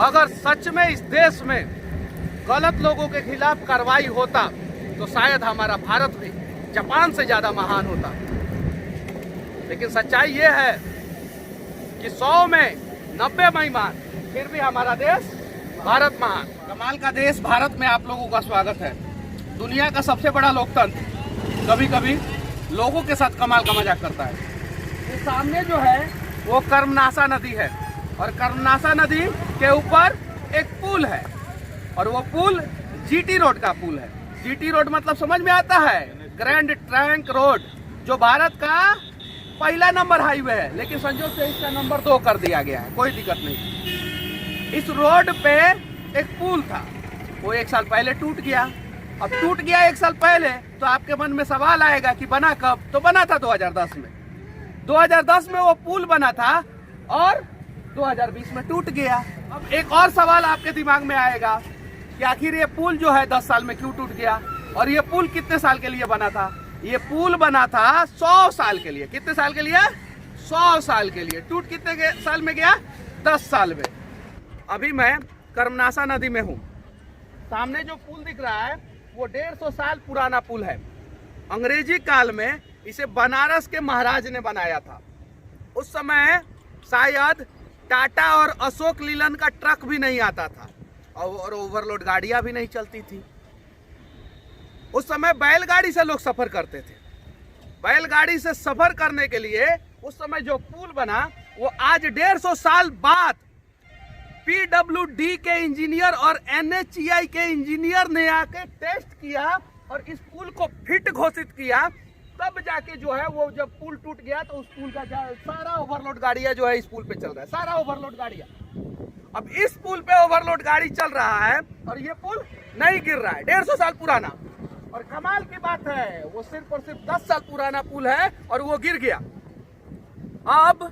अगर सच में इस देश में गलत लोगों के खिलाफ कार्रवाई होता तो शायद हमारा भारत भी जापान से ज्यादा महान होता। लेकिन सच्चाई ये है कि 100 में 90 बेईमान, फिर भी हमारा देश भारत महान। कमाल का देश भारत में आप लोगों का स्वागत है। दुनिया का सबसे बड़ा लोकतंत्र कभी कभी लोगों के साथ कमाल का मजाक करता है। ये सामने जो है वो कर्मनासा नदी है और कर्मनासा नदी के ऊपर एक पुल है और वो पुल जीटी रोड का पुल है। जीटी रोड मतलब समझ में आता है, ग्रैंड ट्रंक रोड, जो भारत का पहला नंबर हाईवे है, लेकिन संयोग से इसका नंबर 2 कर दिया गया है। कोई दिक्कत नहीं। इस रोड पे एक पुल था, वो 1 साल पहले टूट गया। अब टूट गया 1 साल पहले तो आपके मन में सवाल आएगा कि बना कब? तो बना था 2010 में। 2010 में वो पुल बना था और 2020 में टूट गया। अब एक और सवाल आपके दिमाग में आएगा कि आखिर ये पुल जो है 10 साल में क्यों टूट गया? और ये पुल कितने साल के लिए बना था? ये पुल बना था 100 साल के लिए। कितने साल के लिए? 100 साल के लिए। टूट कितने साल में गया? 10 साल में। अभी मैं कर्मनासा नदी में हूँ। सामने जो पुल दिख रहा है वो 150 साल पुराना पुल है। अंग्रेजी काल में इसे बनारस के महाराज ने बनाया था। उस समय शायद टाटा और अशोक लीलैंड का ट्रक भी नहीं आता था और ओवरलोड गाड़ियां भी नहीं चलती थी। उस समय बैलगाड़ी से लोग सफर करते थे। बैलगाड़ी से सफर करने के लिए उस समय जो पुल बना वो आज 150 साल बाद PWD के इंजीनियर और NHEI के इंजीनियर ने आके टेस्ट किया और इस पुल को फिट घोषित किया। तब जाके जो है वो जब पुल टूट गया तो उस पुल का सारा ओवरलोड गाड़ियां जो है इस पुल पे चल रहा है, सारा ओवरलोड गाड़ियां। अब इस पुल पे ओवरलोड गाड़ी चल रहा है और ये पुल नहीं गिर रहा है। 150 साल पुराना। और कमाल की बात है वो सिर्फ और सिर्फ 10 साल पुराना पुल है और वो गिर गया। अब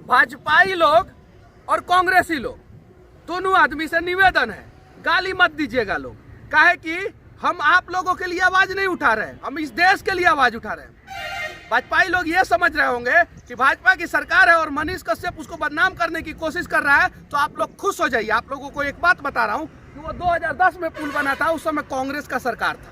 भाजपाई लोग और कांग्रेसी लोग दोनों आदमी से निवेदन है, गाली मत दीजिएगा लोग। काहे कि हम आप लोगों के लिए आवाज नहीं उठा रहे हैं, हम इस देश के लिए आवाज उठा रहे हैं। भाजपाई लोग ये समझ रहे होंगे कि भाजपा की सरकार है और मनीष कश्यप उसको बदनाम करने की कोशिश कर रहा है, तो आप लोग खुश हो जाइए। आप लोगों को एक बात बता रहा हूं कि वो 2010 में पुल बना था, उस समय कांग्रेस का सरकार था।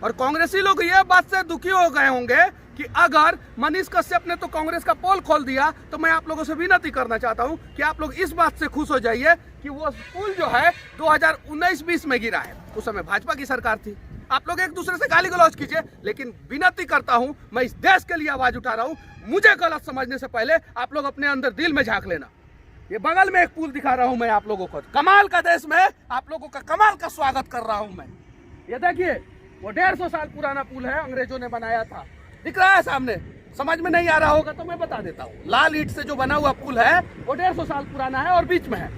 और कांग्रेसी लोग ये बात से दुखी हो गए होंगे कि अगर मनीष कश्यप ने तो कांग्रेस का पोल खोल दिया, तो मैं आप लोगों से विनती करना चाहता हूं कि आप लोग इस बात से खुश हो जाइए कि वो पुल जो है 2019-20 में गिरा है। उस समय भाजपा की सरकार थी। आप लोग एक दूसरे से गाली गलौज कीजिए, लेकिन विनती करता हूं, मैं इस देश के लिए आवाज उठा रहा हूं। मुझे गलत समझने से पहले आप लोग अपने अंदर दिल में झांक लेना। ये बगल में एक पुल दिखा रहा हूं मैं आप लोगों को। कमाल का देश में आप लोगों का कमाल का स्वागत कर रहा हूं मैं। ये देखिए वो 150 साल पुराना पुल है, अंग्रेजों ने बनाया था। दिख रहा है सामने? समझ में नहीं आ रहा होगा तो मैं बता देता हूँ। लाल ईंट से जो बना हुआ पुल है वो 150 साल पुराना है और बीच में है।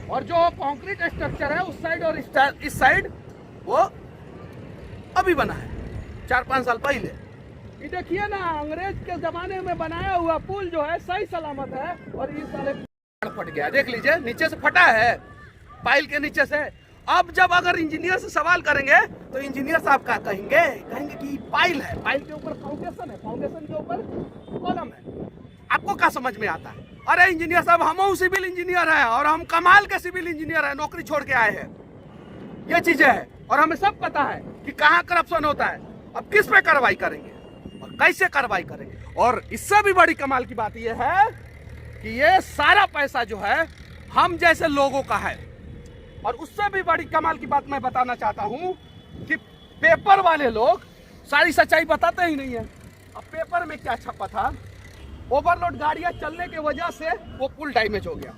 और जो कंक्रीट स्ट्रक्चर है उस साइड और इस साइड वो अभी बना है 4-5 साल पहले। ये देखिए ना, अंग्रेज के जमाने में बनाया हुआ पुल जो है सही सलामत है और इस साले फट गया। देख लीजिए, नीचे से फटा है, पाइल के नीचे से। अब जब अगर इंजीनियर से सवाल करेंगे तो इंजीनियर साहब क्या कहेंगे कि पाइल है, पाइल के ऊपर फाउंडेशन है, फाउंडेशन के ऊपर कॉलम है। आपको क्या समझ में आता है? अरे इंजीनियर साहब, हम सिविल इंजीनियर है और हम कमाल के सिविल इंजीनियर है, नौकरी छोड़ के आए हैं। ये चीजें है और हमें सब पता है कि कहाँ करप्शन होता है। अब किस पे कार्रवाई करेंगे और कैसे कार्रवाई करेंगे? और इससे भी बड़ी कमाल की बात यह है कि ये सारा पैसा जो है हम जैसे लोगों का है। और उससे भी बड़ी कमाल की बात मैं बताना चाहता हूं कि पेपर वाले लोग सारी सच्चाई बताते ही नहीं है। अब पेपर में क्या छपा था? ओवरलोड गाड़ियां चलने की वजह से वो पुल डैमेज हो गया।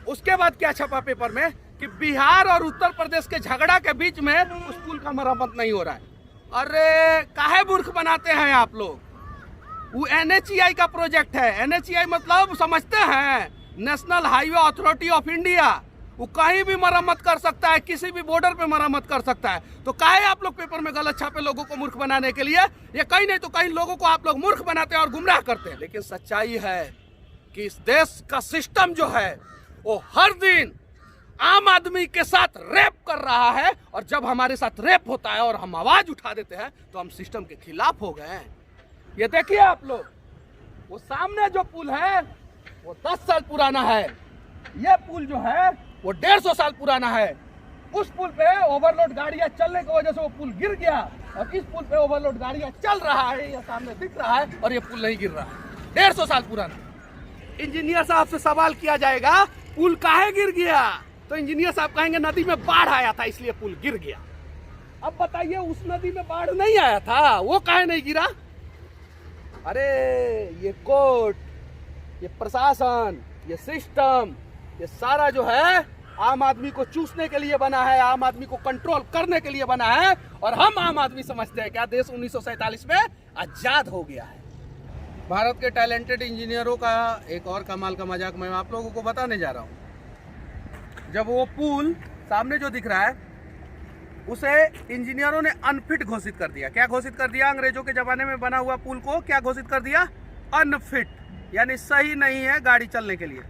उसके बाद क्या छपा पेपर में कि बिहार और उत्तर प्रदेश के झगड़ा के बीच में उस पुल का मरम्मत नहीं हो रहा है। अरे काहे मूर्ख बनाते हैं आप लोग? वो NHEI का प्रोजेक्ट है। NHEI मतलब समझते हैं, national highway authority of India. वो कहीं भी मरम्मत कर सकता है, किसी भी बॉर्डर पे मरम्मत कर सकता है। तो काहे आप लोग पेपर में गलत छापे लोगों को मूर्ख बनाने के लिए? ये कहीं नहीं तो कहीं लोगों को आप लोग मूर्ख बनाते हैं और गुमराह करते हैं। लेकिन सच्चाई है कि इस देश का सिस्टम जो है वो हर दिन आम आदमी के साथ रेप कर रहा है। और जब हमारे साथ रेप होता है और हम आवाज उठा देते हैं तो हम सिस्टम के खिलाफ हो गए हैं। ये देखिए आप लोग, वो सामने जो पुल है वो 10 साल पुराना है। ये पुल जो है वो 150 साल पुराना है। उस पुल पे ओवरलोड गाड़ियां चलने की वजह से वो पुल गिर गया, और इस पुल पे ओवरलोड गाड़ियां चल रहा है, ये सामने दिख रहा है, और ये पुल नहीं गिर रहा है। 150 साल पुराना। इंजीनियर साहब से सवाल किया जाएगा पुल काहे गिर गया, तो इंजीनियर साहब कहेंगे नदी में बाढ़ आया था इसलिए पुल गिर गया। अब बताइए उस नदी में बाढ़ नहीं आया था, वो काहे नहीं गिरा? अरे ये कोर्ट, ये प्रशासन, ये सिस्टम, ये सारा जो है आम आदमी को चूसने के लिए बना है, आम आदमी को कंट्रोल करने के लिए बना है। और हम आम आदमी समझते हैं क्या देश 1947 में आजाद हो गया है। भारत के टैलेंटेड इंजीनियरों का एक और कमाल का मजाक मैं आप लोगों को बताने जा रहा हूँ। जब वो पुल सामने जो दिख रहा है उसे इंजीनियरों ने अनफिट घोषित कर दिया। क्या घोषित कर दिया? अंग्रेजों के जमाने में बना हुआ पुल को क्या घोषित कर दिया? अनफिट, यानी सही नहीं है गाड़ी चलने के लिए।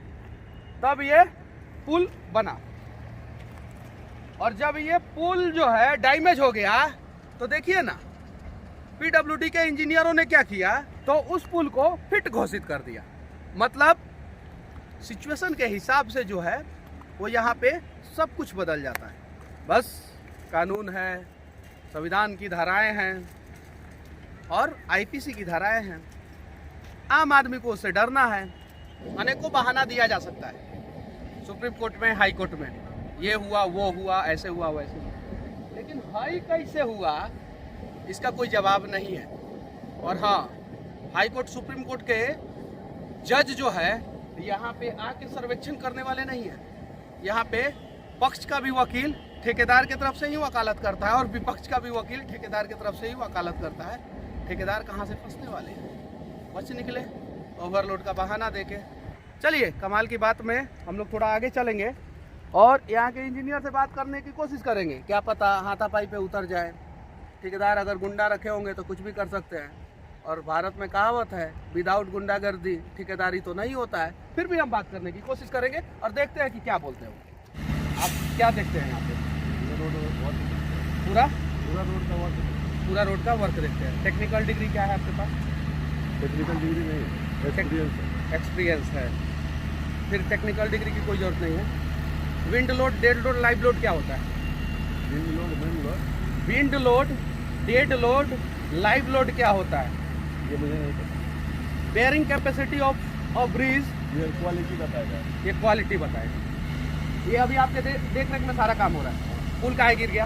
तब ये पुल बना, और जब ये पुल जो है डैमेज हो गया तो देखिए ना, पीडब्ल्यूडी के इंजीनियरों ने क्या किया, तो उस पुल को फिट घोषित कर दिया। मतलब सिचुएशन के हिसाब से जो है वो यहाँ पे सब कुछ बदल जाता है। बस कानून है, संविधान की धाराएं हैं और आईपीसी की धाराएं हैं। आम आदमी को उससे डरना है। अनेकों बहाना दिया जा सकता है सुप्रीम कोर्ट में, हाई कोर्ट में, ये हुआ वो हुआ, ऐसे हुआ वैसे हुआ, लेकिन हाई कैसे हुआ इसका कोई जवाब नहीं है। और हाँ, हाई कोर्ट सुप्रीम कोर्ट के जज जो है यहाँ पे आके सर्वेक्षण करने वाले नहीं है। यहाँ पे पक्ष का भी वकील ठेकेदार की तरफ से ही वकालत करता है और विपक्ष का भी वकील ठेकेदार की तरफ से ही वकालत करता है। ठेकेदार कहाँ से फंसने वाले हैं, बच निकले ओवरलोड का बहाना देके। चलिए, कमाल की बात में हम लोग थोड़ा आगे चलेंगे और यहाँ के इंजीनियर से बात करने की कोशिश करेंगे। क्या पता हाथापाई पे उतर जाए। ठेकेदार अगर गुंडा रखे होंगे तो कुछ भी कर सकते हैं, और भारत में कहावत है विदाउट गुंडागर्दी ठेकेदारी तो नहीं होता है। फिर भी हम बात करने की कोशिश करेंगे और देखते हैं कि क्या बोलते हैं वो। आप क्या देखते हैं यहाँ पे? पूरा रोड का वर्क देखते हैं। टेक्निकल डिग्री क्या है आपके पास? टेक्निकल डिग्री नहीं, एक्सपीरियंस है। फिर टेक्निकल डिग्री की कोई जरूरत नहीं है। Wind load, dead load, live load क्या होता है? Wind load, dead load, live load क्या होता है? ये मुझे नहीं पता। बेयरिंग कैपेसिटी ऑफ ब्रिज, ये क्वालिटी बताएगा। ये क्वालिटी बताएगा। ये अभी आपके देख रेख में सारा काम हो रहा है। पुल काहे गिर गया?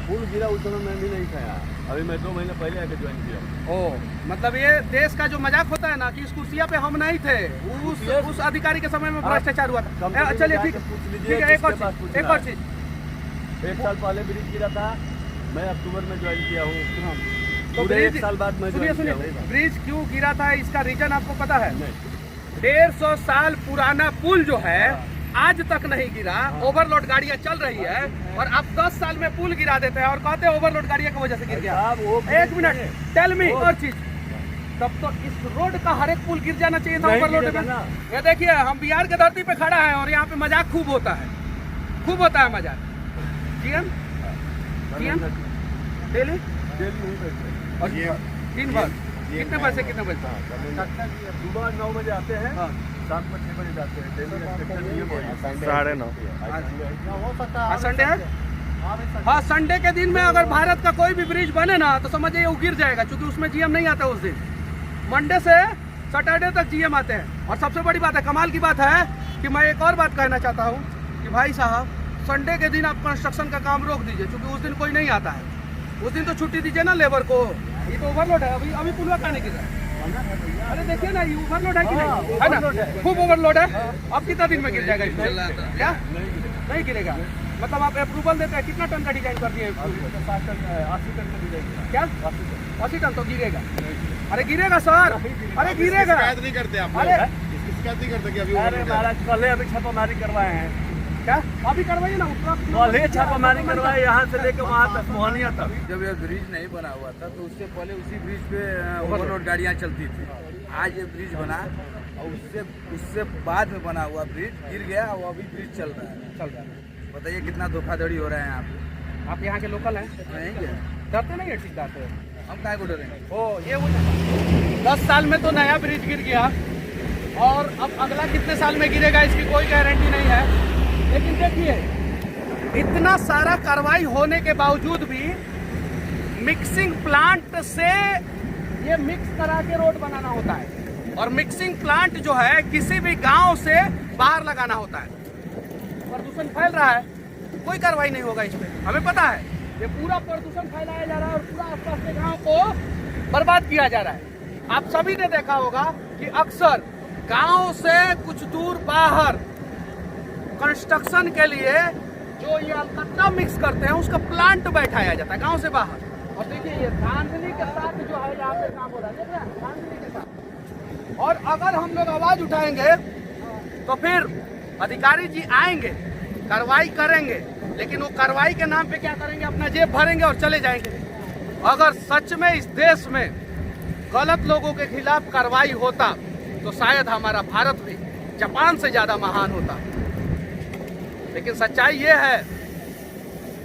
पुल गिरा उस समय मैं भी नहीं था यहाँ, अभी मैं 2 महीने पहले आके ज्वाइन किया। ओ, मतलब ये देश का जो मजाक होता है ना कि इस कुर्सिया पे हम नहीं थे, उस अधिकारी के समय में भ्रष्टाचार हुआ था। चलिए ठीक है, एक और चीज। 1 साल पहले ब्रिज गिरा था, मैं अक्टूबर में ज्वाइन किया हूँ। तो पूरे 1 साल बाद मैं सुनिए, ब्रिज क्यों गिरा था इसका रीजन आपको पता है? 150 साल पुराना पुल जो है आज तक नहीं गिरा। ओवरलोड गाड़ियां चल रही है और आप 10 साल में पुल गिरा देते हैं और कहते हैं ओवरलोड गाड़ियों की वजह से गिर गया। एक मिनट, टेल मी और चीज। तब तो इस रोड का हर एक पुल गिर जाना चाहिए था ओवरलोड में। ये देखिए, हम बिहार के धरती पे खड़ा है और यहाँ पे मजाक खूब होता है मजाक। जीएम डेली और दिन भर कितने बजे सुबह 9 बजे आते हैं, शाम को 6 बजे जाते हैं। 9:30 हो सकता है संडे है। हाँ, संडे के दिन में अगर भारत का कोई भी ब्रिज बने ना तो समझिए वो गिर जाएगा, क्योंकि उसमें जीएम नहीं आता उस दिन। मंडे से सैटरडे तक जीएम आते हैं। और सबसे बड़ी बात है, कमाल की बात है कि मैं एक और बात कहना चाहता हूँ कि भाई साहब, संडे के दिन आप कंस्ट्रक्शन का काम रोक दीजिए, क्योंकि उस दिन कोई नहीं आता है। उस दिन तो छुट्टी दीजिए ना लेबर को। ये तो ओवरलोड है। अभी पुलवा कहने गिर रहा है। अरे देखिए ना, ये ओवरलोड है कि नहीं? है ना, खूब ओवरलोड है। अब कितना दिन में गिर जाएगा इसमें? क्या नहीं गिरेगा? मतलब आप अप्रूवल देते हैं, कितना टन का डिजाइन कर दिए? 80 टन का डिजाइन। क्या 80 टन? तो गिरेगा। अरे गिरेगा सर, अरे गिरेगा। शिकायत नहीं करते आप? अरे शिकायत नहीं करते कि अभी? अरे महाराज, कल अभी छापामारी करवाए हैं। क्या अभी करवाइए ना, कल ही छापामारी करवाए, यहाँ से लेकर वहाँ तक, मोहनिया तक। जब यह ब्रिज नहीं बना हुआ था तो उससे पहले उसी ब्रिज पे ओवरलोड गाड़ियाँ चलती थी। आज ये ब्रिज बना और उससे बाद में बना हुआ ब्रिज गिर गया और अभी ब्रिज चल रहा है। बताइए कितना धोखाधड़ी हो रहा है यहाँ पे। आप यहाँ के लोकल हैं? नहीं क्या डरते नहीं है ठेकेदार से? हम काहे को डरेंगे? ओ, ये वो 10 साल में तो नया ब्रिज गिर गया और अब अगला कितने साल में गिरेगा इसकी कोई गारंटी नहीं है। लेकिन देखिए इतना सारा कार्रवाई होने के बावजूद भी मिक्सिंग प्लांट से ये मिक्स करा के रोड बनाना होता है और मिक्सिंग प्लांट जो है किसी भी गांव से बाहर लगाना होता है। प्रदूषण फैल रहा है, कोई कार्रवाई नहीं होगा इस पे, हमें पता है। ये पूरा प्रदूषण फैलाया जा रहा है और पूरा आसपास के गांव को बर्बाद किया जा रहा है। आप सभी ने देखा होगा कि अक्सर गांव से कुछ दूर बाहर कंस्ट्रक्शन के लिए जो ये अलकत्ता मिक्स करते हैं उसका प्लांट बैठाया जाता है गांव से बाहर। और देखिए ये धांधली के साथ जो है यहाँ पे काम हो रहा है, देख रहे हैं धांधली के साथ। और अगर हम लोग आवाज उठाएंगे तो फिर अधिकारी जी आएंगे, कार्रवाई करेंगे, लेकिन वो कार्रवाई के नाम पे क्या करेंगे, अपना जेब भरेंगे और चले जाएंगे। अगर सच में इस देश में गलत लोगों के खिलाफ कार्रवाई होता तो शायद हमारा भारत भी जापान से ज्यादा महान होता। लेकिन सच्चाई ये है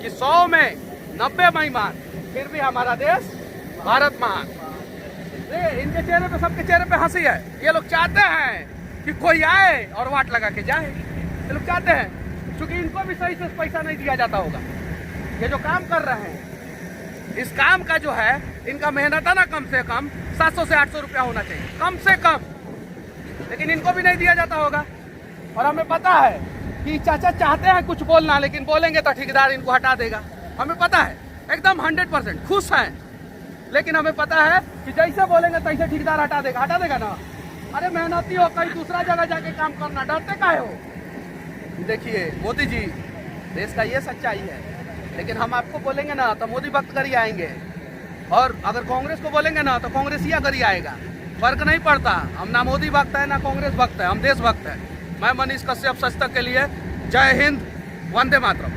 कि 100 में 90 बेईमान, फिर भी हमारा देश भारत महान। इनके चेहरे पे, सबके चेहरे पे हंसी है। ये लोग चाहते हैं कि कोई आए और वाट लगा के जाए। ये लोग चाहते हैं, क्योंकि इनको भी सही से पैसा नहीं दिया जाता होगा। ये जो काम कर रहे हैं इस काम का जो है इनका मेहनताना कम से कम 700 से 800 रुपया होना चाहिए, कम से कम, लेकिन इनको भी नहीं दिया जाता होगा। और हमें पता है कि चाचा चाहते हैं कुछ बोलना, लेकिन बोलेंगे तो ठेकेदार इनको हटा देगा। हमें पता है, एकदम 100% खुश हैं, लेकिन हमें पता है कि जैसे बोलेंगे तैसे ठेकेदार हटा देगा ना। अरे मेहनती हो, कहीं दूसरा जगह जाके काम करना, डरते काहे हो? देखिए मोदी जी, देश का ये सच्चाई है, लेकिन हम आपको बोलेंगे ना तो मोदी भक्त करी आएंगे, और अगर कांग्रेस को बोलेंगे ना तो कांग्रेसिया करी आएगा। फर्क नहीं पड़ता, हम ना मोदी भक्त है ना कांग्रेस भक्त है, हम देश भक्त है। मैं मनीष कश्यप, सच तक के लिए जय हिंद, वंदे मातरम।